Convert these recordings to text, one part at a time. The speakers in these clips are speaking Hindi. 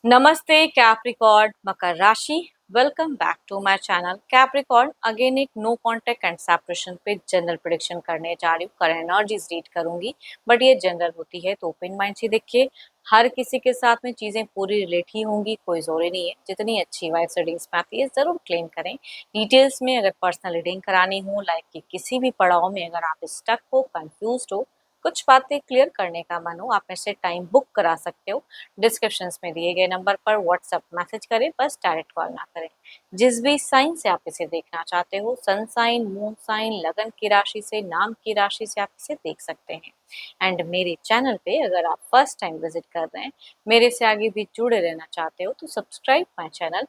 Namaste Capricorn मकर राशि। Welcome back to my channel Capricorn. Again एक नो कॉन्टेक्ट एंड सेपरेशन पे जनरल प्रेडिक्शन करने जा रही हूँ। करंट एनर्जीज रीड करूंगी बट ये जनरल होती है तो ओपन माइंड से देखिए। हर किसी के साथ में चीजें पूरी रिलेट ही होंगी, कोई जोरे नहीं है। जितनी अच्छी वाइफ रीडिंग्स में आती है जरूर क्लेम करें। डिटेल्स में अगर पर्सनल रीडिंग करानी हो, लाइफ के किसी भी पड़ाव में अगर आप स्टक हो, कंफ्यूज हो, कुछ बातें क्लियर करने का मन हो, आप मेरे से टाइम बुक करा सकते हो। डिस्क्रिप्शंस में दिए गए नंबर पर व्हाट्सएप मैसेज करें, बस डायरेक्ट कॉल ना करें। जिस भी साइन से आप इसे देखना चाहते हो, सन साइन, मून साइन, लगन की राशि से, नाम की राशि से आप इसे देख सकते हैं। एंड मेरे चैनल पे अगर आप फर्स्ट टाइम विजिट कर रहे हैं, मेरे से आगे भी जुड़े रहना चाहते हो तो subscribe my channel,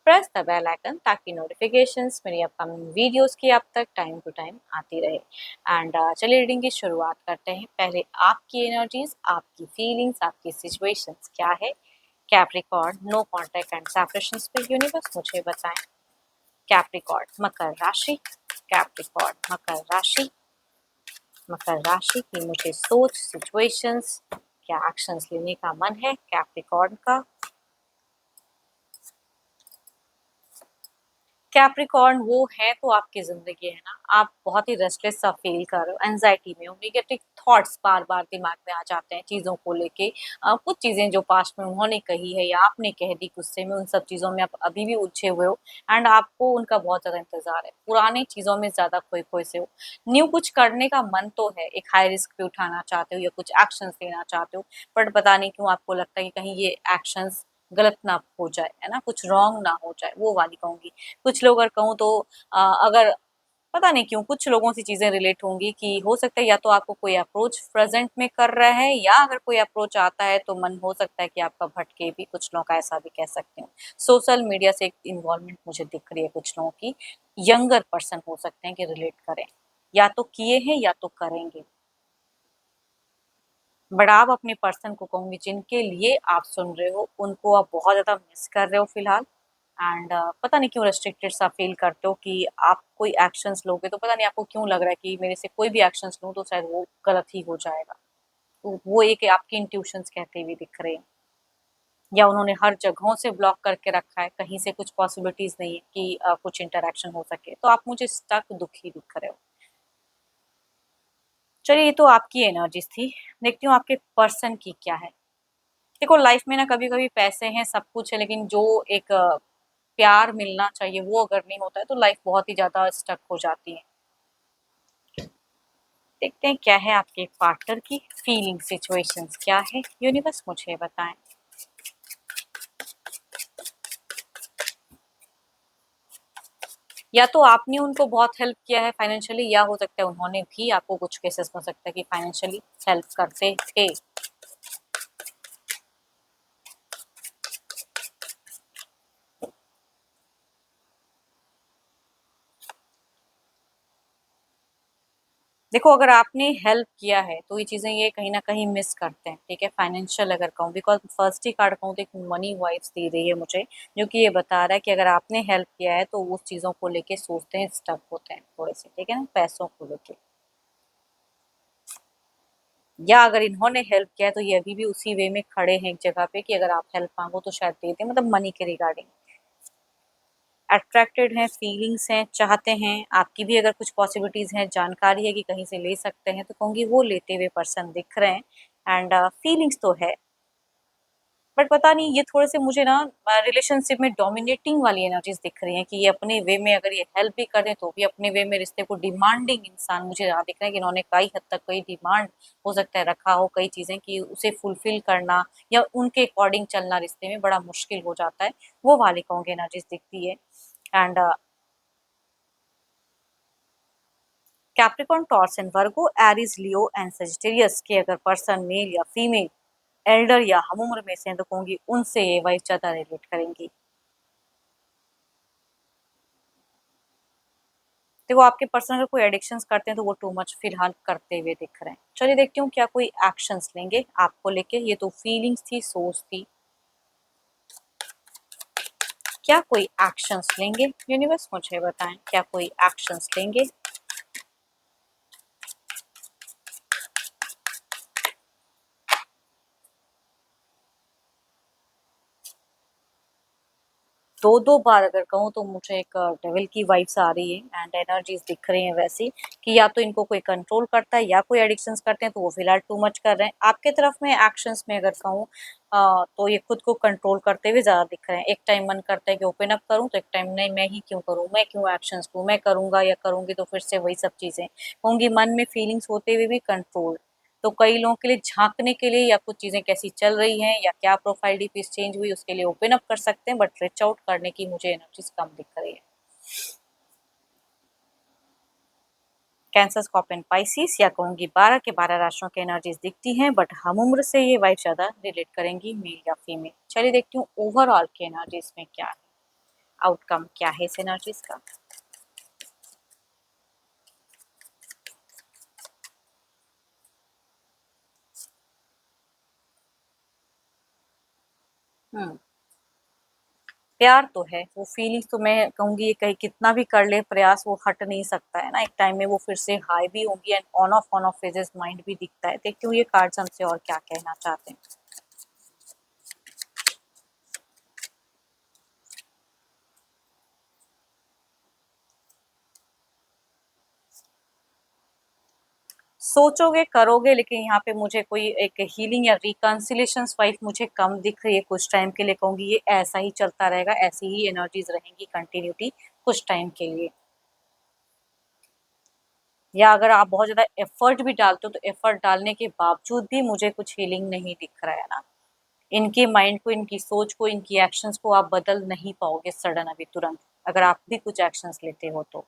press the bell icon ताकि नोटिफिकेशंस मेरी अपकमिंग वीडियोस की आप तक टाइम टू टाइम आती रहे। एंड चलिए रीडिंग की शुरुआत करते हैं। पहले आपकी एनर्जीज, आपकी फीलिंग्स, आपकी सिचुएशंस क्या है। Capricorn no contact and separations पे यूनिवर्स मुझे बताएं। कैप्रिकॉर्न मकर राशि। कैप्रिकॉर्न मकर राशि। मकर राशि की मुझे सोच, सिचुएशंस, क्या एक्शंस लेने का मन है कैप्रिकॉर्न का। कैप्रिकॉर्न वो है तो आपकी जिंदगी है ना, आप बहुत ही रेस्टलेस सा फील कर रहे हो, एंजाइटी में हो, निगेटिव थॉट्स बार बार दिमाग में आ जाते हैं चीज़ों को लेके। कुछ चीज़ें जो पास्ट में उन्होंने कही है या आपने कह दी गुस्से में, उन सब चीज़ों में आप अभी भी उलझे हुए हो। एंड आपको उनका बहुत ज़्यादा इंतजार है, पुरानी चीज़ों में ज़्यादा खोए खोए से हो। न्यू कुछ करने का मन तो है, एक हाई रिस्क भी उठाना चाहते हो या कुछ एक्शंस लेना चाहते हो, बट पता नहीं क्यों आपको लगता है कि कहीं ये एक्शंस गलत ना हो जाए, है ना, कुछ रॉन्ग ना हो जाए, वो वाली कहूंगी। कुछ लोग अगर कहूँ तो अगर पता नहीं क्यों कुछ लोगों से चीजें रिलेट होंगी कि हो सकता है या तो आपको कोई अप्रोच प्रेजेंट में कर रहा है, या अगर कोई अप्रोच आता है तो मन हो सकता है कि आपका भटके भी। कुछ लोग का ऐसा भी कह सकते हो। सोशल मीडिया से एक इन्वॉल्वमेंट मुझे दिख रही है कुछ लोगों की। यंगर पर्सन हो सकते हैं कि रिलेट करें, या तो किए हैं या तो करेंगे। बट आप अपने पर्सन को कहूंगी जिनके लिए आप सुन रहे हो, उनको आप बहुत ज्यादा मिस कर रहे हो फिलहाल। एंड पता नहीं क्यों रेस्ट्रिक्टेड सा फील करते हो कि आप कोई एक्शंस लोगे तो पता नहीं आपको क्यों लग रहा है कि मेरे से कोई भी एक्शंस लूँ तो शायद वो गलत ही हो जाएगा। तो वो एक आपकी इंट्यूशंस कहते हुए दिख रहे हैं, या उन्होंने हर जगहों से ब्लॉक करके रखा है, कहीं से कुछ पॉसिबिलिटीज नहीं है कि कुछ इंटरेक्शन हो सके, तो आप मुझे स्टक दुखी दिख रहे हो। चलिए, ये तो आपकी एनर्जीज थी। देखती हूँ आपके पर्सन की क्या है। देखो, लाइफ में ना कभी कभी पैसे हैं, सब कुछ है, लेकिन जो एक प्यार मिलना चाहिए वो अगर नहीं होता है तो लाइफ बहुत ही ज्यादा स्टक हो जाती है। देखते हैं क्या है आपके पार्टनर की फीलिंग, सिचुएशंस क्या है, यूनिवर्स मुझे बताएं। या तो आपने उनको बहुत हेल्प किया है फाइनेंशियली, या हो सकता है उन्होंने भी आपको, कुछ केसेस हो सकता है कि फाइनेंशियली हेल्प करते थे। देखो, अगर आपने हेल्प किया है तो ये चीजें ये कहीं ना कहीं मिस करते हैं, ठीक है। फाइनेंशियल अगर कहूँ, बिकॉज फर्स्ट ही कार्ड कहूँ तो एक मनी वाइब्स दे रही है मुझे, जो कि ये बता रहा है कि अगर आपने हेल्प किया है तो उस चीजों को लेके सोचते हैं, स्टक होते हैं थोड़े से, ठीक है ना, पैसों को लेके। या अगर इन्होंने हेल्प किया है तो ये अभी भी उसी वे में खड़े हैं एक जगह पे कि अगर आप हेल्प मांगो तो शायद दे दें, मतलब मनी के रिगार्डिंग अट्रैक्टेड हैं, फीलिंग्स हैं, चाहते हैं। आपकी भी अगर कुछ पॉसिबिलिटीज हैं, जानकारी है कि कहीं से ले सकते हैं, तो कहूंगी वो लेते हुए पर्सन दिख रहे हैं। एंड फीलिंग्स तो है, बट पता नहीं ये थोड़े से मुझे ना रिलेशनशिप में डोमिनेटिंग वाली एनर्जीज दिख रही हैं कि ये अपने वे में अगर ये हेल्प भी करें तो भी अपने वे में रिश्ते को डिमांडिंग इंसान मुझे यहाँ दिख रहा है कि इन्होंने कई हद तक कई डिमांड हो सकता है रखा हो, कई चीजें कि उसे फुलफिल करना या उनके अकॉर्डिंग चलना रिश्ते में बड़ा मुश्किल हो जाता है। वो वाली कहूँगी एनर्जीज दिखती है। And Capricorn, torques and Virgo, Aries, Leo and Sagittarius के अगर पर्सन मेल या फीमेल, एल्डर या हम उम्र में से हैं, तो कहूंगी उनसे ये वाइफ ज्यादा रिलेट करेंगी। देखो, आपके पर्सन अगर कोई एडिक्शंस करते हैं तो वो टू मच फिलहाल करते हुए दिख रहे हैं। चलिए देखती हूँ क्या कोई एक्शंस लेंगे आपको लेके। ये तो फीलिंग्स थी, सोच थी, क्या कोई एक्शंस लेंगे, यूनिवर्स मुझे बताएं क्या कोई एक्शंस लेंगे। दो बार अगर कहूँ तो मुझे एक डेविल की वाइब्स आ रही है एंड एनर्जीज दिख रही हैं वैसी कि या तो इनको कोई कंट्रोल करता है या कोई एडिक्शंस करते हैं, तो वो फिलहाल टू मच कर रहे हैं। आपके तरफ में एक्शंस में अगर कहूँ तो ये खुद को कंट्रोल करते हुए ज़्यादा दिख रहे हैं। एक टाइम मन करता है कि ओपन अप करूँ, तो एक टाइम नहीं, मैं ही क्यों करूँ, मैं क्यों एक्शंस लूँ, मैं करूँगा या करूँगी तो फिर से वही सब चीज़ें होंगी। मन में फीलिंग्स होते हुए भी कंट्रोल। तो कई लोगों के लिए झाँकने के लिए या कुछ चीज़ें कैसी चल रही हैं या क्या प्रोफाइल डीपीस चेंज हुई उसके लिए ओपन अप कर सकते हैं, बट रीच आउट करने की मुझे एनर्जीज कम दिख रही है। कैंसर, स्कॉर्पियन, पाइसिस या कहूँगी 12 के 12 राशियों की एनर्जीज दिखती हैं, बट हम उम्र से ये वाइफ ज़्यादा रिलेट करेंगी, मेल या फीमेल। चलिए देखती हूँ ओवरऑल की एनर्जीज में क्या है, आउटकम क्या है इस एनर्जीज का। हम्म प्यार तो है, वो फीलिंग्स तो मैं कहूँगी ये कहीं कितना भी कर ले प्रयास वो हट नहीं सकता है ना, एक टाइम में वो फिर से हाई भी होंगी and on off phases mind भी दिखता है। देखती हूँ ये कार्ड्स हमसे और क्या कहना चाहते हैं। सोचोगे करोगे, लेकिन यहाँ पे मुझे कोई एक हीलिंग या रिकंसिलेशन वाइफ मुझे कम दिख रही है कुछ टाइम के लिए। कहूंगी ये ऐसा ही चलता रहेगा, ऐसी ही एनर्जीज रहेंगी कंटिन्यूटी कुछ टाइम के लिए। या अगर आप बहुत ज्यादा एफर्ट भी डालते हो तो एफर्ट डालने के बावजूद भी मुझे कुछ हीलिंग नहीं दिख रहा है ना। इनके माइंड को, इनकी सोच को, इनकी एक्शंस को आप बदल नहीं पाओगे सडन अभी तुरंत, अगर आप भी कुछ एक्शंस लेते हो तो।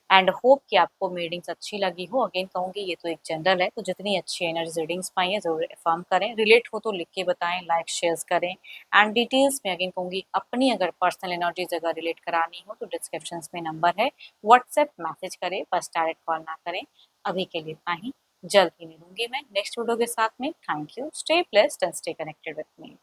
एंड होप कि आपको रीडिंग्स अच्छी लगी हो। अगेन कहूंगी ये तो एक जनरल है, तो जितनी अच्छी एनर्जी रीडिंग्स पाई है जरूर अफर्म करें, रिलेट हो तो लिख के बताएं, लाइक शेयर करें। एंड डिटेल्स में अगेन कहूंगी अपनी अगर पर्सनल एनर्जीज अगर रिलेट करानी हो तो डिस्क्रिप्शन में नंबर है, व्हाट्सएप मैसेज करें, बस डायरेक्ट कॉल ना करें। अभी के लिए इतना ही, जल्द ही मिलूंगी मैं नेक्स्ट वीडियो के साथ में। Thank you, stay blessed and stay connected with me.